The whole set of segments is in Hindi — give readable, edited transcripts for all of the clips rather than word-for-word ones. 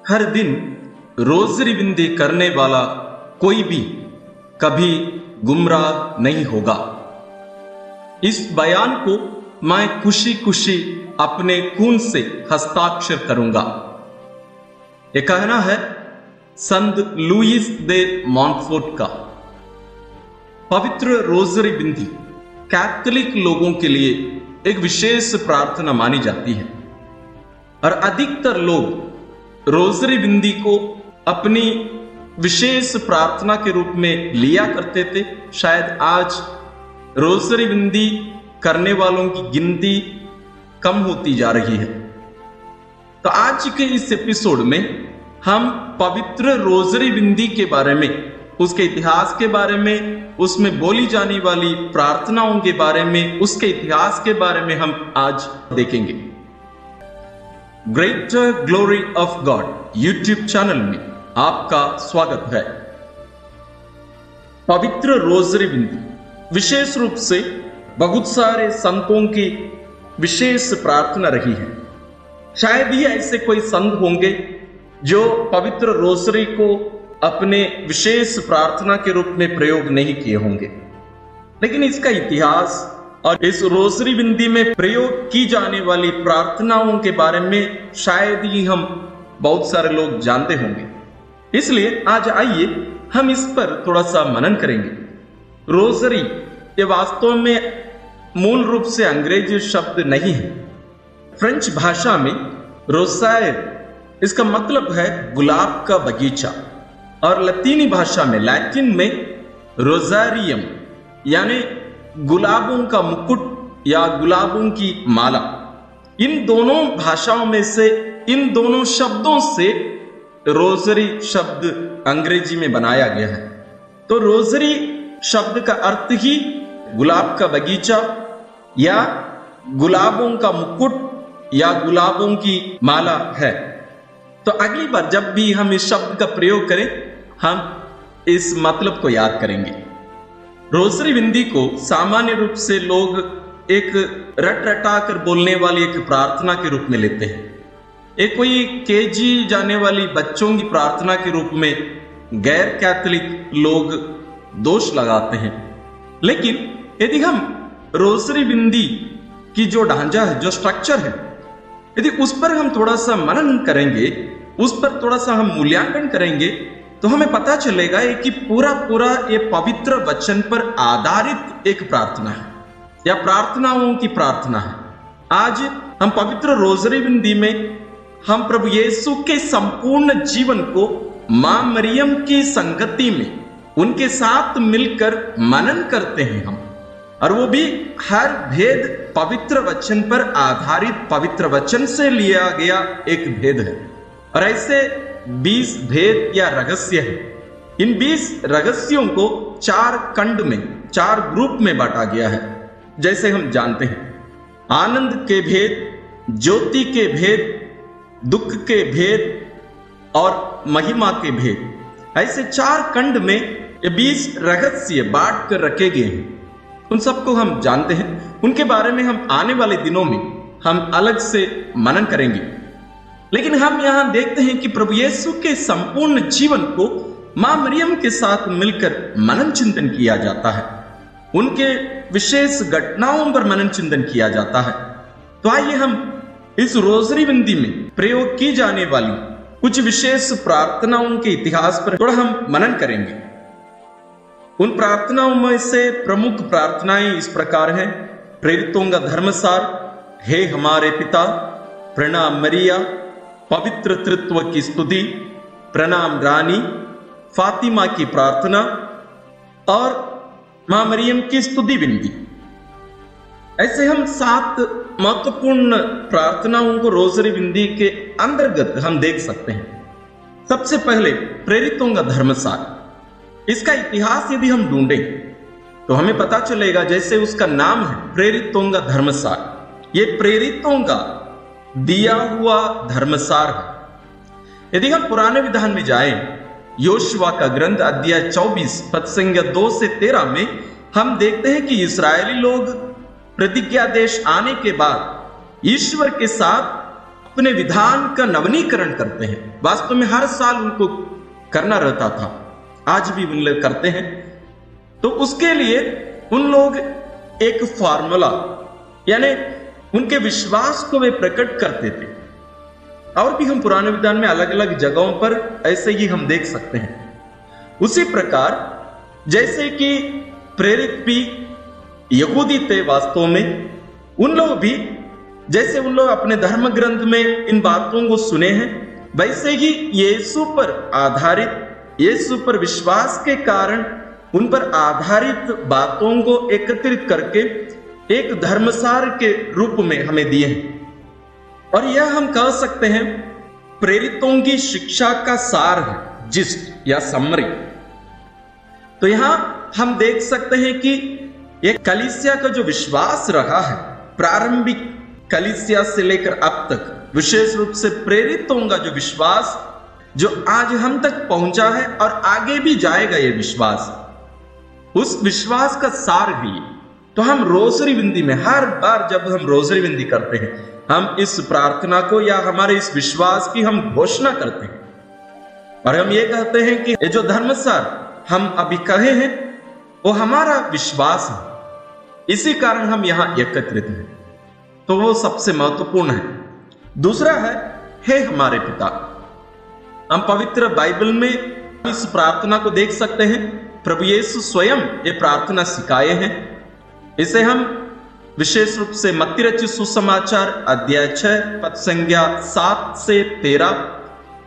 हर दिन रोजरी बिंदी करने वाला कोई भी कभी गुमराह नहीं होगा। इस बयान को मैं खुशी खुशी अपने खून से हस्ताक्षर करूंगा। यह कहना है संत लुईस दे मॉन्टफोर्ट का। पवित्र रोजरी बिंदी कैथोलिक लोगों के लिए एक विशेष प्रार्थना मानी जाती है और अधिकतर लोग रोजरी बिंदी को अपनी विशेष प्रार्थना के रूप में लिया करते थे। शायद आज रोजरी बिंदी करने वालों की गिनती कम होती जा रही है। तो आज के इस एपिसोड में हम पवित्र रोजरी बिंदी के बारे में, उसके इतिहास के बारे में, उसमें बोली जाने वाली प्रार्थनाओं के बारे में, उसके इतिहास के बारे में हम आज देखेंगे। Greater glory of God YouTube channel में आपका स्वागत है। पवित्र रोजरी बिंदी विशेष रूप से बहुत सारे संतों की विशेष प्रार्थना रही है। शायद ही ऐसे कोई संत होंगे जो पवित्र रोजरी को अपने विशेष प्रार्थना के रूप में प्रयोग नहीं किए होंगे, लेकिन इसका इतिहास और इस रोजरी बिंदी में प्रयोग की जाने वाली प्रार्थनाओं के बारे में शायद ही हम बहुत सारे लोग जानते होंगे। इसलिए आज आइए हम इस पर थोड़ा सा मनन करेंगे। रोजरी ये वास्तव में मूल रूप से अंग्रेजी शब्द नहीं है। फ्रेंच भाषा में रोसायर इसका मतलब है गुलाब का बगीचा, और लतीनी भाषा में, लैटिन में रोजारियम यानी गुलाबों का मुकुट या गुलाबों की माला। इन दोनों भाषाओं में से, इन दोनों शब्दों से रोजरी शब्द अंग्रेजी में बनाया गया है। तो रोजरी शब्द का अर्थ ही गुलाब का बगीचा या गुलाबों का मुकुट या गुलाबों की माला है। तो अगली बार जब भी हम इस शब्द का प्रयोग करें, हम इस मतलब को याद करेंगे। रोजरी बिंदी को सामान्य रूप से लोग एक रट रटा कर बोलने वाली एक प्रार्थना के रूप में लेते हैं। एक कोई केजी जाने वाली बच्चों की प्रार्थना के रूप में गैर कैथोलिक लोग दोष लगाते हैं। लेकिन यदि हम रोजरी बिंदी की जो ढांचा है, जो स्ट्रक्चर है, यदि उस पर हम थोड़ा सा मनन करेंगे, उस पर थोड़ा सा हम मूल्यांकन करेंगे, तो हमें पता चलेगा कि पूरा ये पवित्र वचन पर आधारित एक प्रार्थना है या प्रार्थनाओं की प्रार्थना है। आज हम पवित्र रोजरी बिंदी में हम प्रभु यीशु के संपूर्ण जीवन को मां मरियम की संगति में उनके साथ मिलकर मनन करते हैं हम, और वो भी हर भेद पवित्र वचन पर आधारित पवित्र वचन से लिया गया एक भेद है। और ऐसे 20 भेद या रहस्य है। इन 20 रहस्यों को 4 खंड में, 4 ग्रुप में बांटा गया है। जैसे हम जानते हैं, आनंद के भेद, ज्योति के भेद, दुख के भेद और महिमा के भेद। ऐसे 4 खंड में ये 20 रहस्य बांट कर रखे गए हैं। उन सबको हम जानते हैं, उनके बारे में हम आने वाले दिनों में हम अलग से मनन करेंगे। लेकिन हम यहां देखते हैं कि प्रभु यीशु के संपूर्ण जीवन को मां मरियम के साथ मिलकर मनन चिंतन किया जाता है। उनके विशेष घटनाओं पर मनन चिंतन किया जाता है। तो आइए हम इस रोजरी बिंदी में प्रयोग की जाने वाली कुछ विशेष प्रार्थनाओं के इतिहास पर थोड़ा हम मनन करेंगे। उन प्रार्थनाओं में से प्रमुख प्रार्थनाएं इस प्रकार हैं। प्रेरितों का धर्मसार, हे हमारे पिता, प्रणाम मरिया, पवित्र तृत्व की स्तुति, प्रणाम रानी, फातिमा की प्रार्थना और मां मरियम की स्तुति बिंदी। ऐसे हम 7 महत्वपूर्ण प्रार्थनाओं को रोजरी बिंदी के अंतर्गत हम देख सकते हैं। सबसे पहले प्रेरितों का धर्मसार। इसका इतिहास यदि हम ढूंढें तो हमें पता चलेगा, जैसे उसका नाम है प्रेरितों का धर्मसार, ये प्रेरितों का दिया हुआ धर्मसार है। यदि हम पुराने विधान में जाएं, योशुआ का ग्रंथ अध्याय 24 पद संख्या 2 से 13 में हम देखते हैं कि इस्राएली लोग प्रतिज्ञा देश आने के बाद ईश्वर के साथ अपने विधान का नवीनीकरण करते हैं। वास्तव में हर साल उनको करना रहता था, आज भी उन लोग करते हैं। तो उसके लिए उन लोग एक फॉर्मूला यानी उनके विश्वास को वे प्रकट करते थे। और भी हम पुराने विधान में अलग अलग जगहों पर ऐसे ही हम देख सकते हैं। उसी प्रकार जैसे कि प्रेरित भी यहूदी थे, वास्तव में उन लोग भी जैसे उन लोग अपने धर्म ग्रंथ में इन बातों को सुने हैं, वैसे ही यीशु पर आधारित, यीशु पर विश्वास के कारण उन पर आधारित बातों को एकत्रित करके एक धर्मसार के रूप में हमें दिए हैं। और यह हम कह सकते हैं प्रेरितों की शिक्षा का सार है, जिस्ट या समरी। तो यहां हम देख सकते हैं कि यह कलीसिया का जो विश्वास रहा है, प्रारंभिक कलीसिया से लेकर अब तक, विशेष रूप से प्रेरितों का जो विश्वास जो आज हम तक पहुंचा है और आगे भी जाएगा, यह विश्वास, उस विश्वास का सार भी। तो हम रोजरी विंदी में हर बार जब हम रोजरी विंदी करते हैं, हम इस प्रार्थना को या हमारे इस विश्वास की हम घोषणा करते हैं और हम ये कहते हैं कि ये जो धर्मसार हम अभी कहे हैं वो हमारा विश्वास है, इसी कारण हम यहां एकत्रित हैं। तो वो सबसे महत्वपूर्ण है। दूसरा है हे हमारे पिता। हम पवित्र बाइबल में इस प्रार्थना को देख सकते हैं। प्रभु यीशु स्वयं ये प्रार्थना सिखाए हैं। इसे हम विशेष रूप से मत्ती रचित सुसमाचार अध्याय 6 पद संख्या 7 से 13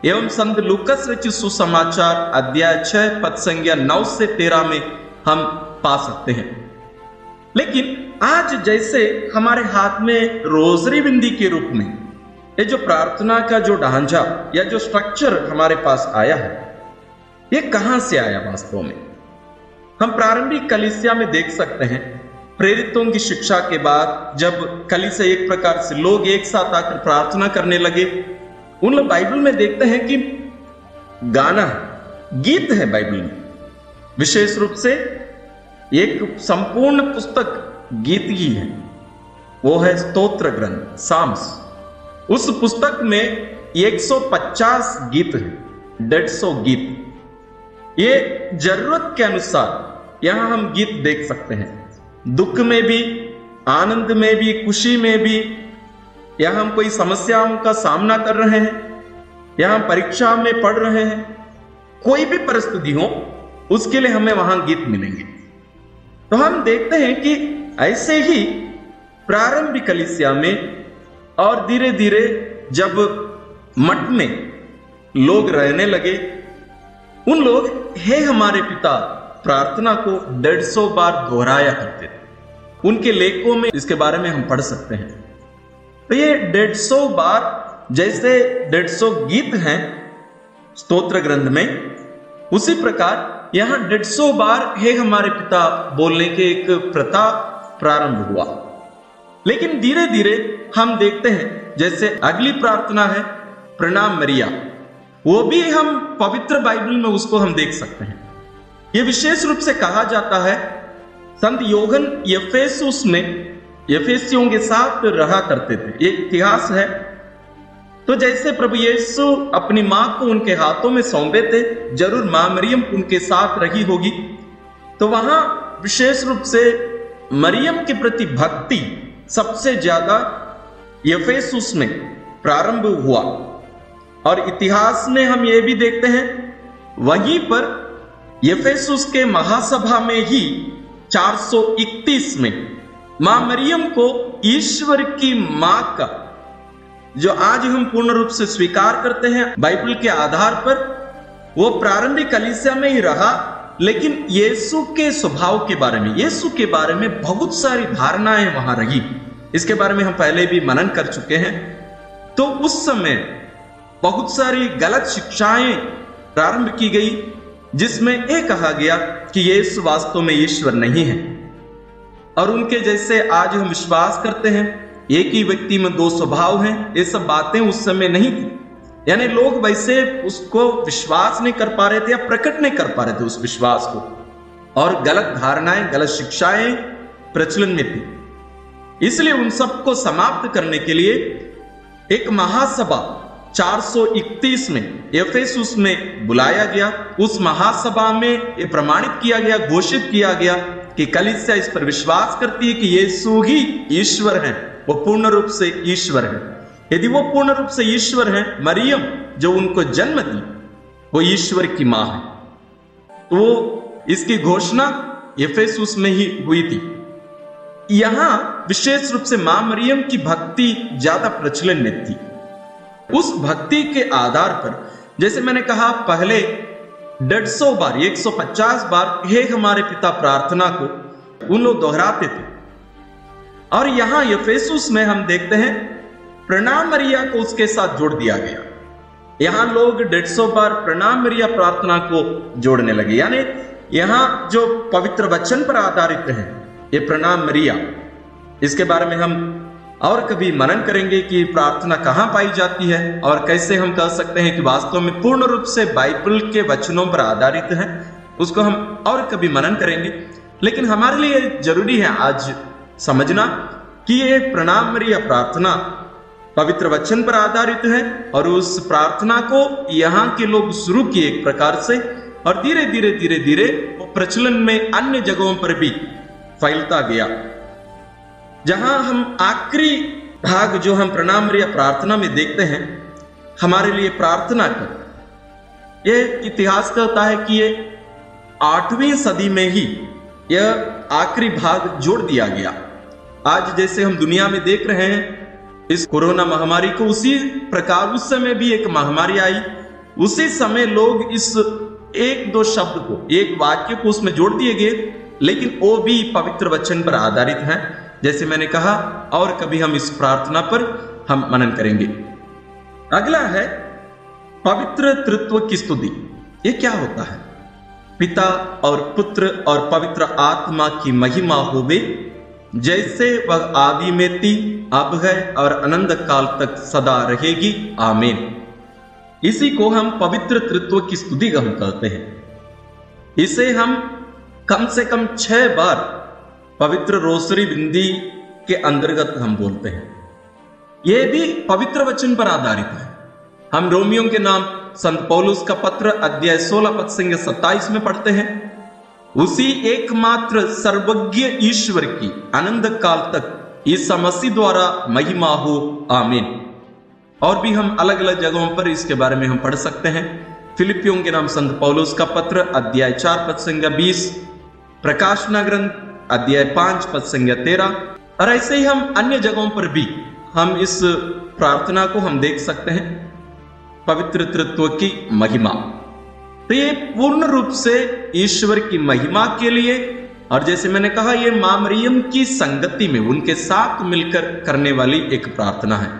एवं संत लूकस रचित सुसमाचार अध्याय 6 पद संख्या 9 से 13 में हम पा सकते हैं। लेकिन आज जैसे हमारे हाथ में रोजरी बिंदी के रूप में ये जो प्रार्थना का जो ढांचा या जो स्ट्रक्चर हमारे पास आया है, ये कहां से आया? वास्तव में हम प्रारंभिक कलीसिया में देख सकते हैं, प्रेरितों की शिक्षा के बाद जब कलीसिया एक प्रकार से लोग एक साथ आकर प्रार्थना करने लगे, उन लोग बाइबल में देखते हैं कि गाना, गीत है बाइबल में। विशेष रूप से एक संपूर्ण पुस्तक गीत ही है, वो है स्तोत्र ग्रंथ, साम्स। उस पुस्तक में 150 गीत है, 150 गीत। ये जरूरत के अनुसार यहां हम गीत देख सकते हैं, दुख में भी, आनंद में भी, खुशी में भी, या हम कोई समस्याओं का सामना कर रहे हैं, या हम परीक्षा में पढ़ रहे हैं, कोई भी परिस्थिति हो उसके लिए हमें वहां गीत मिलेंगे। तो हम देखते हैं कि ऐसे ही प्रारंभिक कलीसिया में और धीरे धीरे जब मठ में लोग रहने लगे, उन लोग हे हमारे पिता प्रार्थना को 150 बार दोहराया करते थे। उनके लेखों में इसके बारे में हम पढ़ सकते हैं। तो ये 150 बार, जैसे 150 गीत हैं स्तोत्र ग्रंथ में, उसी प्रकार यहां 150 बार हे हमारे पिता बोलने के एक प्रथा प्रारंभ हुआ। लेकिन धीरे धीरे हम देखते हैं जैसे अगली प्रार्थना है प्रणाम मरिया, वो भी हम पवित्र बाइबल में उसको हम देख सकते हैं। यह विशेष रूप से कहा जाता है संत योहन यफेसुस में यफेसियों के साथ रहा करते थे, ये इतिहास है। तो जैसे प्रभु यीशु अपनी मां को उनके हाथों में सौंपे थे, जरूर मां मरियम उनके साथ रही होगी। तो वहां विशेष रूप से मरियम के प्रति भक्ति सबसे ज्यादा यफेसुस में प्रारंभ हुआ। और इतिहास में हम ये भी देखते हैं, वहीं पर यफेसुस के महासभा में ही 431 में मां मरियम को ईश्वर की मां का, जो आज हम पूर्ण रूप से स्वीकार करते हैं बाइबल के आधार पर, वो प्रारंभिक कलीसिया में ही रहा। लेकिन यीशु के स्वभाव के बारे में, यीशु के बारे में बहुत सारी धारणाएं वहां रही। इसके बारे में हम पहले भी मनन कर चुके हैं। तो उस समय बहुत सारी गलत शिक्षाएं प्रारंभ की गई, जिसमें यह कहा गया कि यीशु वास्तव में ईश्वर नहीं है। और उनके जैसे आज हम विश्वास करते हैं एक ही व्यक्ति में दो स्वभाव हैं, ये सब बातें उस समय नहीं थी। यानी लोग वैसे उसको विश्वास नहीं कर पा रहे थे या प्रकट नहीं कर पा रहे थे उस विश्वास को, और गलत धारणाएं, गलत शिक्षाएं प्रचलन में थी। इसलिए उन सबको समाप्त करने के लिए एक महासभा 431 में एफेसुस में बुलाया गया। उस महासभा में यह प्रमाणित किया गया, घोषित किया गया कि कलीसिया इस पर विश्वास करती है कि यीशु ही ईश्वर है, वो पूर्ण रूप से ईश्वर है। यदि वो पूर्ण रूप से ईश्वर है, मरियम जो उनको जन्म दी वो ईश्वर की मां है। तो इसकी घोषणा एफेसुस में ही हुई थी। यहां विशेष रूप से मां मरियम की भक्ति ज्यादा प्रचलन में थी। उस भक्ति के आधार पर, जैसे मैंने कहा पहले 150 बार 150 बार हे हमारे पिता प्रार्थना को उन लोग दोहराते थे। और यहां एफेसुस में हम देखते हैं प्रणाम मरिया को उसके साथ जोड़ दिया गया। यहां लोग 150 बार प्रणाम मरिया प्रार्थना को जोड़ने लगे, यानी यहां जो पवित्र वचन पर आधारित है ये प्रणाम मरिया, इसके बारे में हम और कभी मनन करेंगे कि प्रार्थना कहां पाई जाती है और कैसे हम कह सकते हैं कि वास्तव में पूर्ण रूप से बाइबल के वचनों पर आधारित है, उसको हम और कभी मनन करेंगे। लेकिन हमारे लिए जरूरी है आज समझना कि ये प्रणाम मरिया प्रार्थना पवित्र वचन पर आधारित है और उस प्रार्थना को यहां के लोग शुरू किए एक प्रकार से, और धीरे धीरे धीरे धीरे वो प्रचलन में अन्य जगहों पर भी फैलता गया। जहां हम आखिरी भाग जो हम प्रणाम मरिया प्रार्थना में देखते हैं, हमारे लिए प्रार्थना कर, यह इतिहास कहता है कि ये 8वीं सदी में ही यह आखिरी भाग जोड़ दिया गया। आज जैसे हम दुनिया में देख रहे हैं इस कोरोना महामारी को, उसी प्रकार उस समय भी एक महामारी आई, उसी समय लोग इस एक दो शब्द को, एक वाक्य को उसमें जोड़ दिए गए, लेकिन वो भी पवित्र वचन पर आधारित है। जैसे मैंने कहा और कभी हम इस प्रार्थना पर हम मनन करेंगे। अगला है पवित्र तृत्व की स्तुति। ये क्या होता है? पिता और पुत्र और पवित्र आत्मा की महिमा होवे, जैसे वह आदि में थी, अब है और अनंत काल तक सदा रहेगी, आमीन। इसी को हम पवित्र तृत्व की स्तुति हम कहते हैं। इसे हम कम से कम 6 बार पवित्र रोसरी बिंदी के अंतर्गत हम बोलते हैं। यह भी पवित्र वचन पर आधारित है। हम रोमियो के नाम संत पौलुस का पत्र अध्याय 16 पद संख्या 27 में पढ़ते हैं, उसी एकमात्र सर्वज्ञ ईश्वर की अनंत काल तक ईसा मसीह द्वारा महिमा हो, आमीन। और भी हम अलग अलग जगहों पर इसके बारे में हम पढ़ सकते हैं। फिलिपियों के नाम संत पौलुस का पत्र अध्याय 4 पद संख्या 20, प्रकाशना ग्रंथ अध्याय 5 पद संख्या 13, और ऐसे ही हम अन्य जगहों पर भी हम इस प्रार्थना को हम देख सकते हैं, पवित्र तृत्व की महिमा। तो ये पूर्ण रूप से ईश्वर की महिमा के लिए, और जैसे मैंने कहा ये मां मरियम की संगति में उनके साथ मिलकर करने वाली एक प्रार्थना है।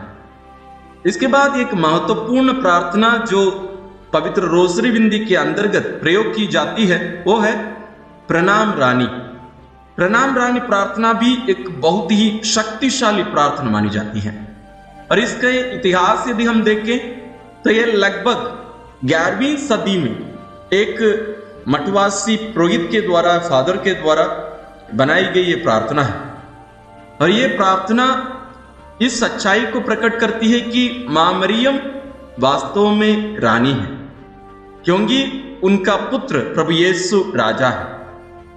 इसके बाद एक महत्वपूर्ण प्रार्थना जो पवित्र रोसरी बिंदी के अंतर्गत प्रयोग की जाती है वो है प्रणाम रानी। प्रणाम रानी प्रार्थना भी एक बहुत ही शक्तिशाली प्रार्थना मानी जाती है, और इसका इतिहास यदि हम देखें तो यह लगभग 11वीं सदी में एक मठवासी पुरोहित के द्वारा, फादर के द्वारा बनाई गई ये प्रार्थना है। और ये प्रार्थना इस सच्चाई को प्रकट करती है कि मां मरियम वास्तव में रानी है, क्योंकि उनका पुत्र प्रभु यीशु राजा है।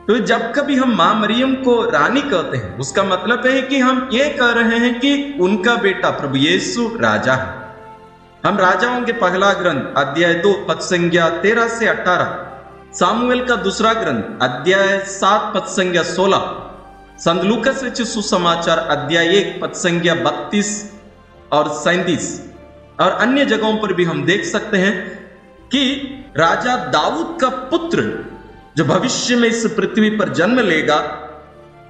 तो जब कभी हम मां मरियम को रानी कहते हैं, उसका मतलब है कि हम ये कह रहे हैं कि उनका बेटा प्रभु यीशु राजा है। हम राजाओं के पहला ग्रंथ अध्याय 2 पद संख्या 13 से 18, सामुएल का दूसरा ग्रंथ अध्याय 7 पद संख्या 16, संत लूकास रचित सुसमाचार अध्याय 1 पद संख्या 32 और 37 और अन्य जगहों पर भी हम देख सकते हैं कि राजा दाऊद का पुत्र जो भविष्य में इस पृथ्वी पर जन्म लेगा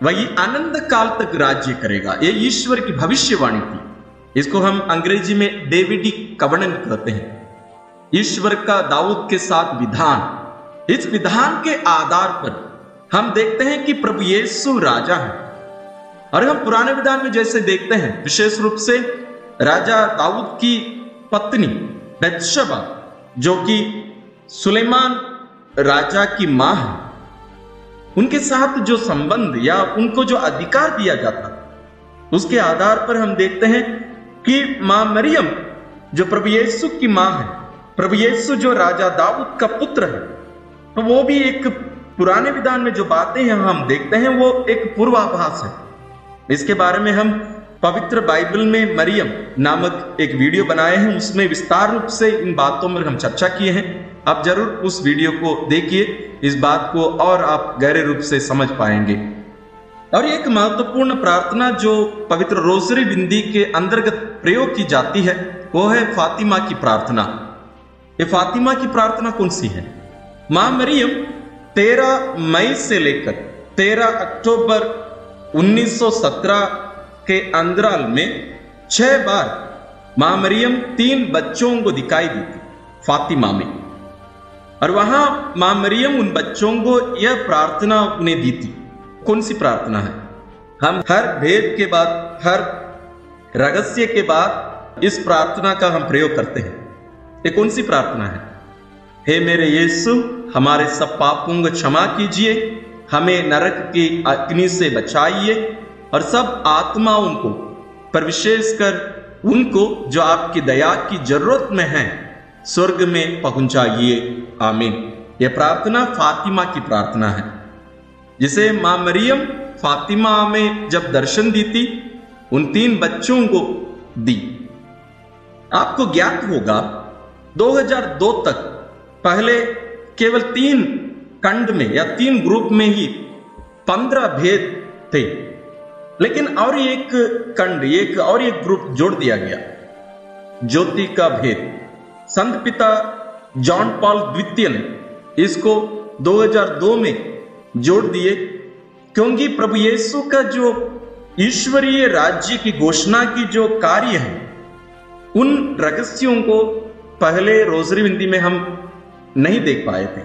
वही अनंत काल तक राज्य करेगा। ये ईश्वर की भविष्यवाणी थी। इसको हम अंग्रेजी में डेविडिक कवनेंट कहते हैं। ईश्वर का दाऊद के साथ विधान, इस विधान के आधार पर हम देखते हैं कि प्रभु यीशु राजा है। और हम पुराने विधान में जैसे देखते हैं, विशेष रूप से राजा दाऊद की पत्नी बत्शबा जो कि सुलेमान राजा की मां है, उनके साथ जो संबंध या उनको जो अधिकार दिया जाता, उसके आधार पर हम देखते हैं कि मां मरियम जो प्रभु यीशु की मां है, प्रभु यीशु जो राजा दाऊद का पुत्र है, तो वो भी एक पुराने विधान में जो बातें हैं हम देखते हैं वो एक पूर्वाभास है। इसके बारे में हम पवित्र बाइबल में मरियम नामक एक वीडियो बनाए हैं, उसमें विस्तार रूप से इन बातों में हम चर्चा किए हैं। आप जरूर उस वीडियो को देखिए, इस बात को और आप गहरे रूप से समझ पाएंगे। और एक महत्वपूर्ण प्रार्थना जो पवित्र रोसरी बिंदी के अंतर्गत प्रयोग की जाती है वो है फातिमा की प्रार्थना। ये फातिमा की प्रार्थना कौन सी है? मां मरियम 13 मई से लेकर 13 अक्टूबर 1917 के अंतराल में 6 बार मां मरियम 3 बच्चों को दिखाई दी थी फातिमा में, और वहां मां मरियम उन बच्चों को यह प्रार्थना उन्हें दी थी। कौन सी प्रार्थना है? हम हर भेद के बाद, हर रहस्य के बाद इस प्रार्थना का हम प्रयोग करते हैं। ये कौन सी प्रार्थना है? हे मेरे यीशु, हमारे सब पापों को क्षमा कीजिए, हमें नरक की अग्नि से बचाइए और सब आत्माओं को, पर विशेषकर उनको जो आपकी दया की जरूरत में है, स्वर्ग में पहुंचाइए। आमीन। यह प्रार्थना फातिमा की प्रार्थना है, जिसे मां मरियम फातिमा में जब दर्शन दी थी उन 3 बच्चों को दी। आपको ज्ञात होगा 2002 तक पहले केवल 3 खंड में या 3 ग्रुप में ही 15 भेद थे, लेकिन और एक खंड, एक और एक ग्रुप जोड़ दिया गया, ज्योति का भेद। संत पिता जॉन पॉल द्वितीय ने इसको 2002 में जोड़ दिए, क्योंकि प्रभु यीशु का जो ईश्वरीय राज्य की घोषणा की जो कार्य है, उन रहस्यों को पहले रोसरी बिंदी में हम नहीं देख पाए थे।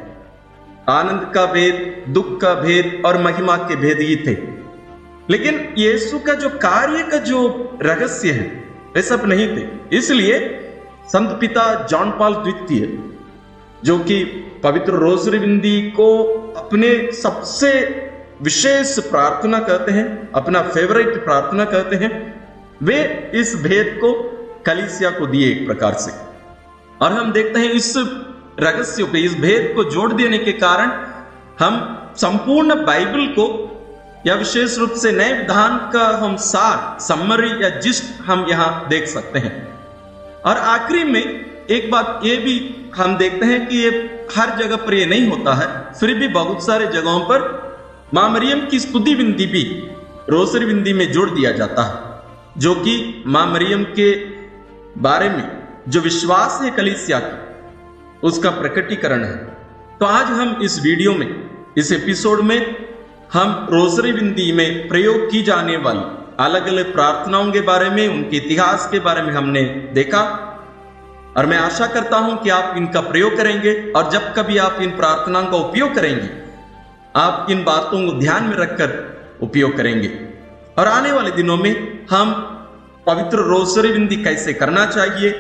आनंद का भेद, दुख का भेद और महिमा के भेद ही थे, लेकिन यीशु का जो कार्य का जो रहस्य है वे सब नहीं थे। इसलिए संत पिता जॉन पॉल द्वितीय, जो कि पवित्र रोसरी बिंदी को अपने सबसे विशेष प्रार्थना कहते हैं, अपना फेवरेट प्रार्थना कहते हैं, वे इस भेद को कलीसिया को दिए एक प्रकार से। और हम देखते हैं इस रहस्य को, इस भेद को जोड़ देने के कारण हम संपूर्ण बाइबल को या विशेष रूप से नए विधान का हम सार, समरी या जिस्ट हम यहां देख सकते हैं। और आखिरी में एक बात ये भी हम देखते हैं कि ये हर जगह पर ये नहीं होता है, फिर भी बहुत सारे जगहों पर मां मरियम की स्तुति बिंदी भी रोसरी बिंदी में जोड़ दिया जाता है, जो कि मां मरियम के बारे में जो विश्वास है कलीसिया की, उसका प्रकटीकरण है। तो आज हम इस वीडियो में, इस एपिसोड में हम रोसरी बिंदी में प्रयोग की जाने वाली अलग अलग प्रार्थनाओं के बारे में, उनके इतिहास के बारे में हमने देखा, और मैं आशा करता हूं कि आप इनका प्रयोग करेंगे। और जब कभी आप इन प्रार्थनाओं का उपयोग करेंगे, आप इन बातों को ध्यान में रखकर उपयोग करेंगे। और आने वाले दिनों में हम पवित्र रोसरी बिंदी कैसे करना चाहिए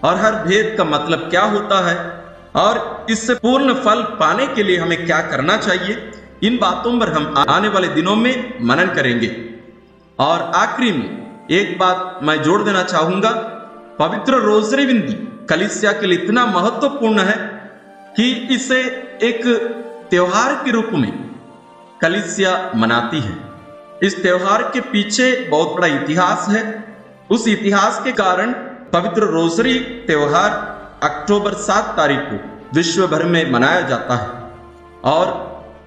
और हर भेद का मतलब क्या होता है और इससे पूर्ण फल पाने के लिए हमें क्या करना चाहिए, इन बातों पर हम आने वाले दिनों में मनन करेंगे। और आखिरी में एक बात मैं जोड़ देना चाहूंगा, पवित्र रोसरी बिंदी कलीसिया के लिए इतना महत्वपूर्ण है कि इसे एक त्योहार के रूप में कलीसिया मनाती है। इस त्योहार के पीछे बहुत बड़ा इतिहास है। उस इतिहास के कारण पवित्र रोसरी त्योहार अक्टूबर 7 तारीख को विश्व भर में मनाया जाता है, और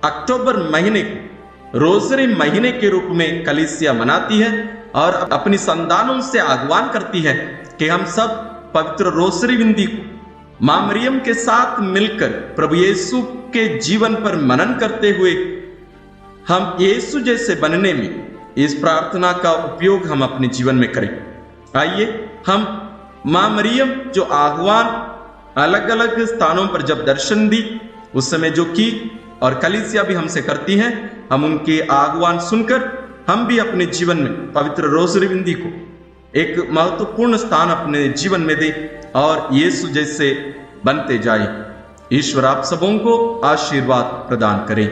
अक्टूबर महीने को रोसरी महीने के रूप में कलीसिया मनाती है और अपनी संतानों से आह्वान करती है कि हम सब पवित्र रोसरी बिंदी को मां मरियम के साथ मिलकर प्रभु यीशु के जीवन पर मनन करते हुए हम यीशु जैसे बनने में इस प्रार्थना का उपयोग हम अपने जीवन में करें। आइए हम मां मरियम जो आह्वान अलग अलग स्थानों पर जब दर्शन दी उस समय जो की, और कलीसिया भी हमसे करती हैं, हम उनके आह्वान सुनकर हम भी अपने जीवन में पवित्र रोसरी बिंदी को एक महत्वपूर्ण स्थान अपने जीवन में दे और यीशु जैसे बनते जाए। ईश्वर आप सबों को आशीर्वाद प्रदान करें।